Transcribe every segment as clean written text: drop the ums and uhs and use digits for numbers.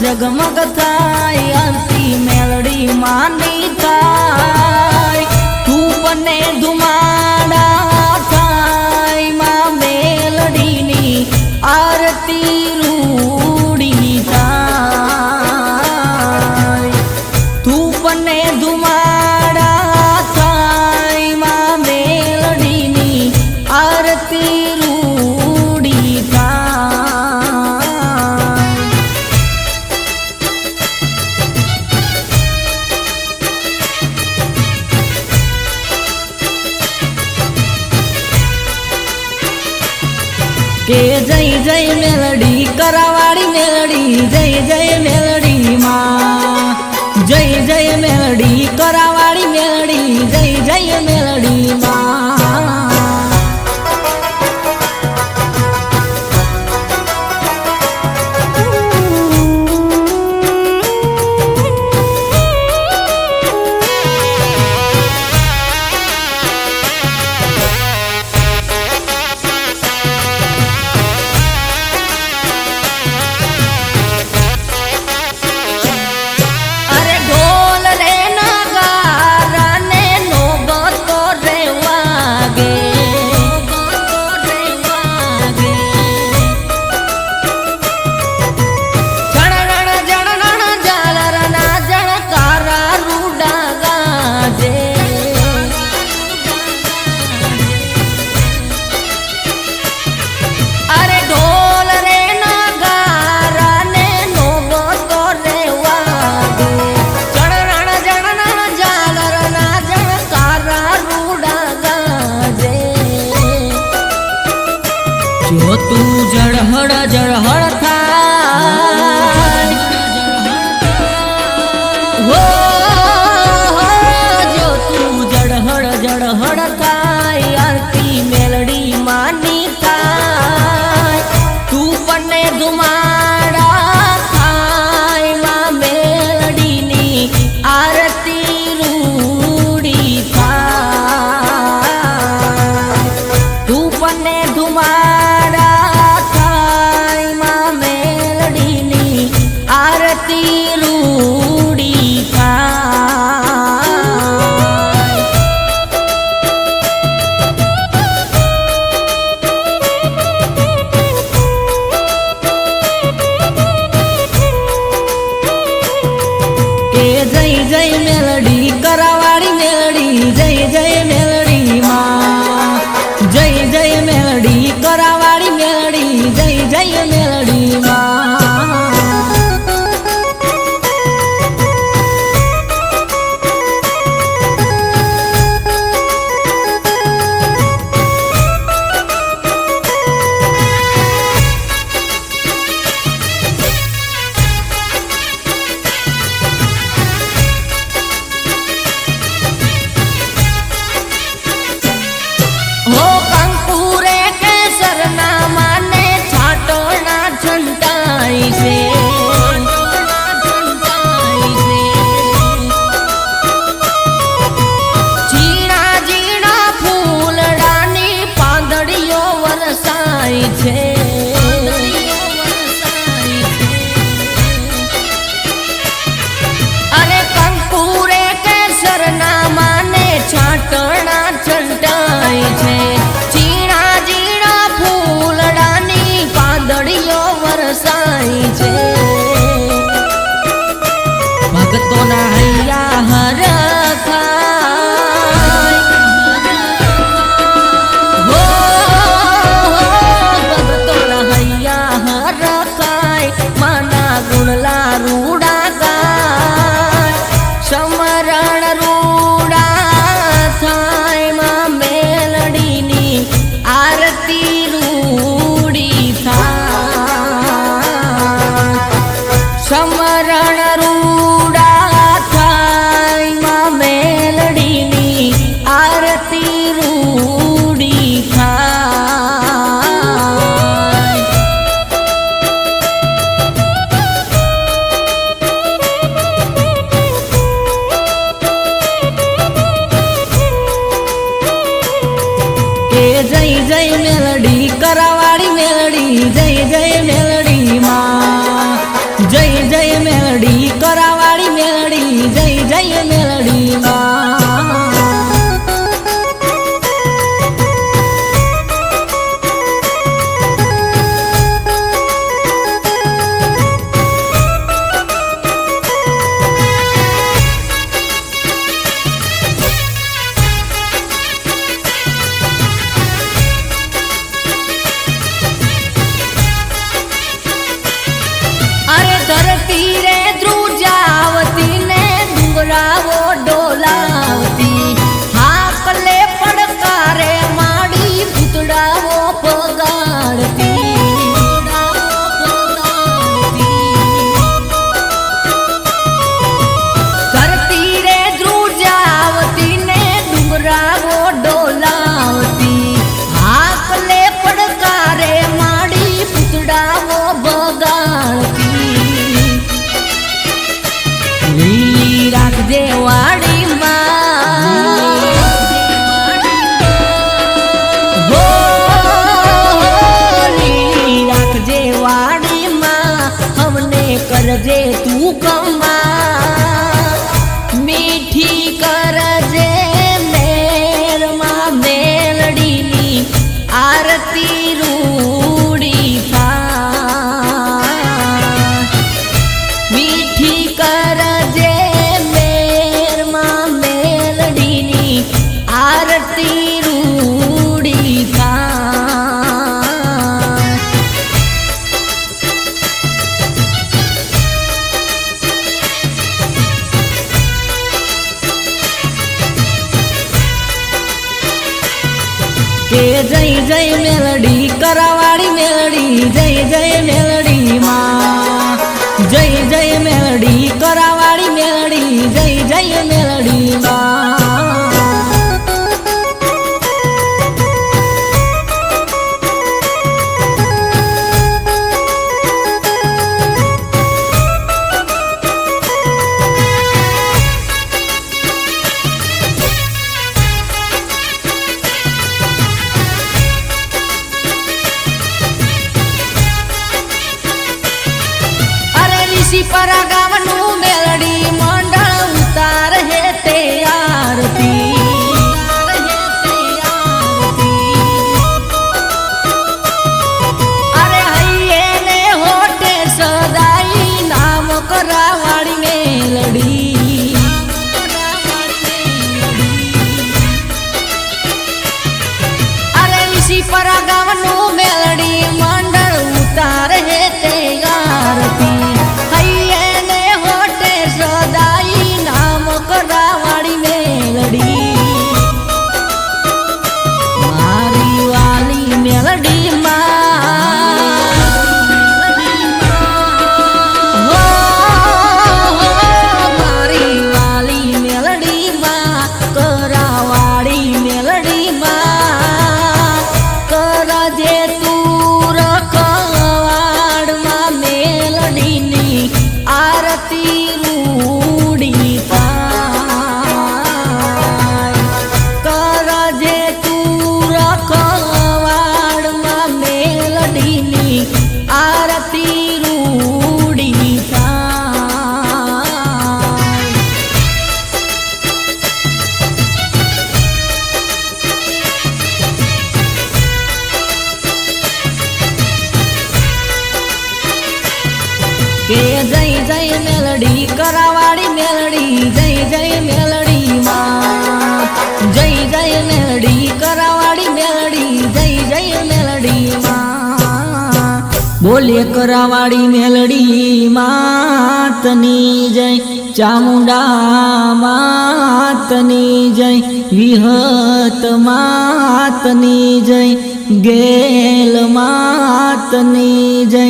जगमग थाय आरती मेलडी मानी थाय तू बने धुमाड़ा थाय मां मेलडी नी आरती रूड़ी थाय तू बने धुमाड़ा थाय मां मेलडी नी आरती रूड़ी थाय के जय जय मेलडी करावाड़ी मेलडी जय जय मेलडी मां जय जय मेलडी करावाड़ी मेलडी जय जय मेलडी मां जो तू जड़हड़ जड़हड़ थाय हो जो तू जड़हड़ जड़हड़ थाय आरती मेलडी मानी थाय तू बने धुमाड़ा थाय मां मेलडी नी आरती रूड़ी थाय तू बने धुमाड़ा आरती रूड़ी थाय के जय जय मेलडी करावाड़ी मेलडी जय जय मेलडी मां जय जय मेलडी करावाड़ी मेलडी जय जय मेलडी मां अरे कंकुरे केसर ना माने छाटना छंटाई छे चीणा जीणा फूलडानी पादड़ियो वरसाई छे भक्तो ना हैया हर खाय हो भक्तो ना हैया हर खाय माना गुणला रूड़ा गाय समरण रूड़ा थाय मां मेलडी नी आरती रूड़ी थाय समरण रूड़ा थाय मां मेलडी नी आरती रूड़ी थाय के जय जय मेलडी करावाड़ी मेलडी जय जय मेलडी मां जय जय આરતી રૂડી મીઠી કરજે મેરમાં મેલડીની આરતી રૂડી કે જય જય મેલડી કરાવાળી મેલડી જય જય મેલડી માં જય જય મેલડી કરાવાળી મેલડી જય જય મેલડી માં પરા ગામનું મેલડી મંડળ ઉતાર હે તે આરતી અરે હૈયે ને હોટે સદાઈ નામ કરાવાળી મેલડી અરે વિસી પરા ગામનું મેલડી મંડળ ઉતાર હે તે આરતી મારી વાલી મેલડી મારી વાલી મેલડી કરાવાળી મેલડી કરજે તું રખવાડમાં મેલડીની આરતી રૂડી આરતી રૂડી કે જય જય મેલડી કરાવાળી મેલડી જય જય મેલડી માં જય જય મેલડી કરાવાળી મેલડી જય જય મેલડી માં બોલે કરાવાળી મેલડી માતની જય ચામુંડા માતની જય વિહત માતની જય ગેલ માતની જય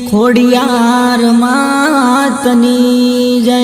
ખોડિયાર માતની જય